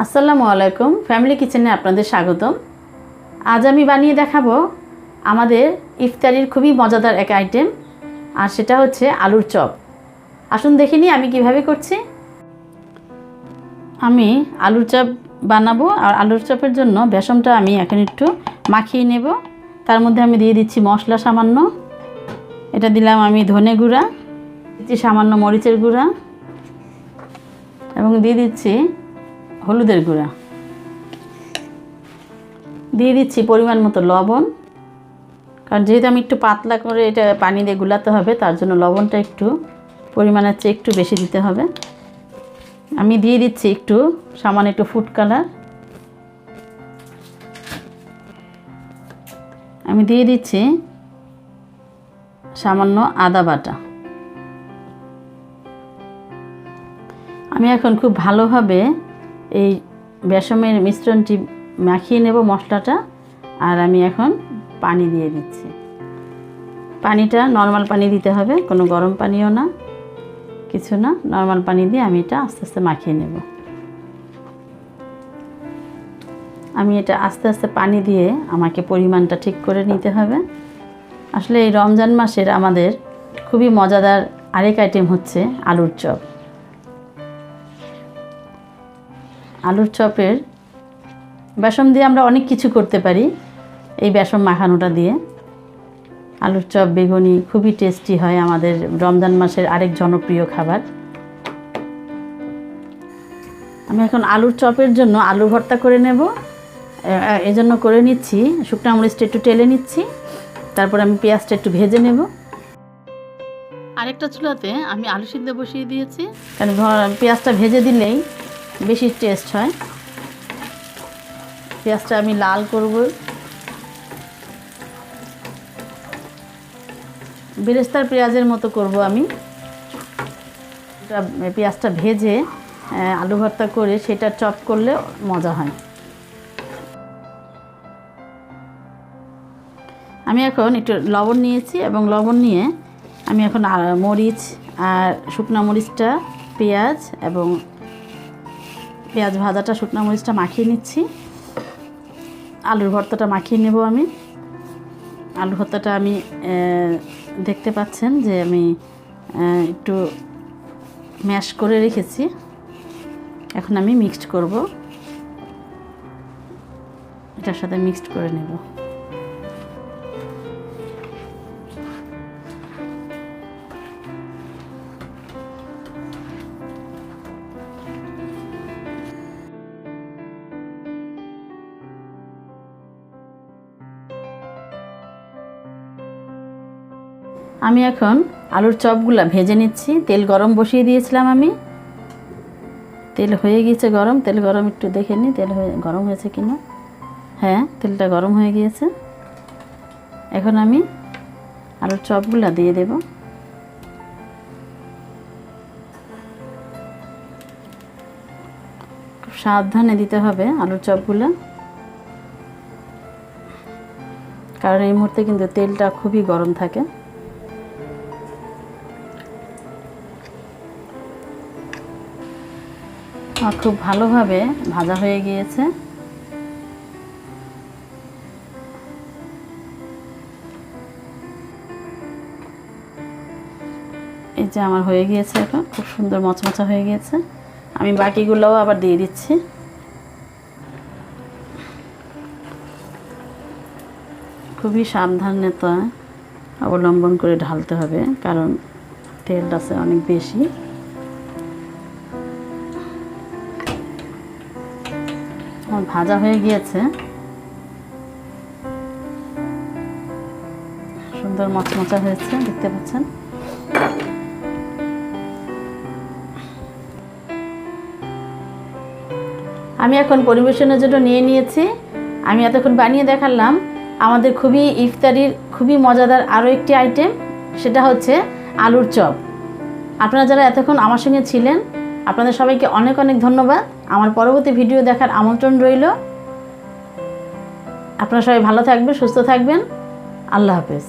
আসসালামু আলাইকুম, ফ্যামিলি কিচেনে আপনাদের স্বাগতম। আজ আমি বানিয়ে দেখাবো আমাদের ইফতারির খুবই মজাদার এক আইটেম, আর সেটা হচ্ছে আলুর চপ। আসুন দেখে নিই আমি কিভাবে করছি। আমি আলুর চপ বানাবো, আর আলুর চপের জন্য বেসনটা আমি এখন একটু মাখিয়ে নেব। তার মধ্যে আমি দিয়ে দিচ্ছি মশলা সামান্য। এটা দিলাম আমি ধনে গুঁড়া, দিচ্ছি সামান্য মরিচের গুঁড়া এবং দিয়ে দিচ্ছি হলুদের গুঁড়া, দিয়ে দিচ্ছি পরিমাণ মতো লবণ। কারণ যেহেতু আমি একটু পাতলা করে এটা পানি দিয়ে গুলাতে হবে, তার জন্য লবণটা একটু পরিমাণের চেয়ে একটু বেশি দিতে হবে। আমি দিয়ে দিচ্ছি একটু সামান্য একটু ফুড কালার। আমি দিয়ে দিচ্ছি সামান্য আদা বাটা। আমি এখন খুব ভালোভাবে এই বেসমের মিশ্রণটি মাখিয়ে নেব মশলাটা। আর আমি এখন পানি দিয়ে দিচ্ছি। পানিটা নর্মাল পানি দিতে হবে, কোনো গরম পানিও না, কিছু না। নর্মাল পানি দিয়ে আমি এটা আস্তে আস্তে মাখিয়ে নেব। আমি এটা আস্তে আস্তে পানি দিয়ে আমাকে পরিমাণটা ঠিক করে নিতে হবে। আসলে এই রমজান মাসের আমাদের খুবই মজাদার আরেক আইটেম হচ্ছে আলুর চপ। আলুর চপের বেসন দিয়ে আমরা অনেক কিছু করতে পারি। এই বেসন মাখানোটা দিয়ে আলুর চপ বেগুনি খুবই টেস্টি হয়, আমাদের রমজান মাসের আরেক জনপ্রিয় খাবার। আমি এখন আলুর চপের জন্য আলু ভর্তা করে নেব। এজন্য করে নিচ্ছি শুকনো মরিচটা একটু টেলে নিচ্ছি, তারপর আমি পেঁয়াজটা একটু ভেজে নেব। আরেকটা চুলাতে আমি আলু সিদ্ধ বসিয়ে দিয়েছি, কারণ পেঁয়াজটা ভেজে দিলেই বেশি টেস্ট হয়। পেঁয়াজটা আমি লাল করব, বেরেস্তার পেঁয়াজের মতো করব আমি। পেঁয়াজটা ভেজে আলু ভর্তা করে সেটা চপ করলে মজা হয়। আমি এখন একটু লবণ নিয়েছি এবং লবণ নিয়ে আমি এখন মরিচ আর শুকনো মরিচটা, পেঁয়াজ এবং পেঁয়াজ ভাজাটা, শুকনো মরিচটা মাখিয়ে নিচ্ছি। আলুর ভর্তাটা মাখিয়ে নেব আমি। আলু ভর্তাটা আমি দেখতে পাচ্ছেন যে আমি একটু ম্যাশ করে রেখেছি। এখন আমি মিক্সড করব, এটার সাথে মিক্সড করে নেব। আমি এখন আলুর চপগুলা ভেজে নিচ্ছি। তেল গরম বসিয়ে দিয়েছিলাম আমি। তেল হয়ে গিয়েছে গরম। তেল গরম একটু দেখে নিই তেল গরম হয়েছে কিনা। হ্যাঁ, তেলটা গরম হয়ে গিয়েছে। এখন আমি আলুর চপগুলা দিয়ে দেব। খুব সাবধানে দিতে হবে আলুর চপগুলা, কারণ এই মুহূর্তে কিন্তু তেলটা খুবই গরম থাকে। খুব ভালোভাবে ভাজা হয়ে গিয়েছে। এই যে আমার হয়ে গিয়েছে, এখন খুব সুন্দর মচমচা হয়ে গিয়েছে। আমি বাকিগুলোও আবার দিয়ে দিচ্ছি। খুবই সাবধানতা অবলম্বন করে ঢালতে হবে, কারণ তেল আছে অনেক বেশি। আমার ভাজা হয়ে গিয়েছে, সুন্দর মচমচা হয়েছে, দেখতে পাচ্ছেন। আমি এখন পরিবেশনের জন্য নিয়ে নিয়েছি। আমি এতক্ষণ বানিয়ে দেখালাম আমাদের খুবই ইফতারির খুবই মজাদার আরও একটি আইটেম, সেটা হচ্ছে আলুর চপ। আপনারা যারা এতক্ষণ আমার সঙ্গে ছিলেন, আপনাদের সবাইকে অনেক অনেক ধন্যবাদ। আমার পরবর্তী ভিডিও দেখার আমন্ত্রণ রইল। আপনারা সবাই ভালো থাকবেন, সুস্থ থাকবেন। আল্লাহ হাফেজ।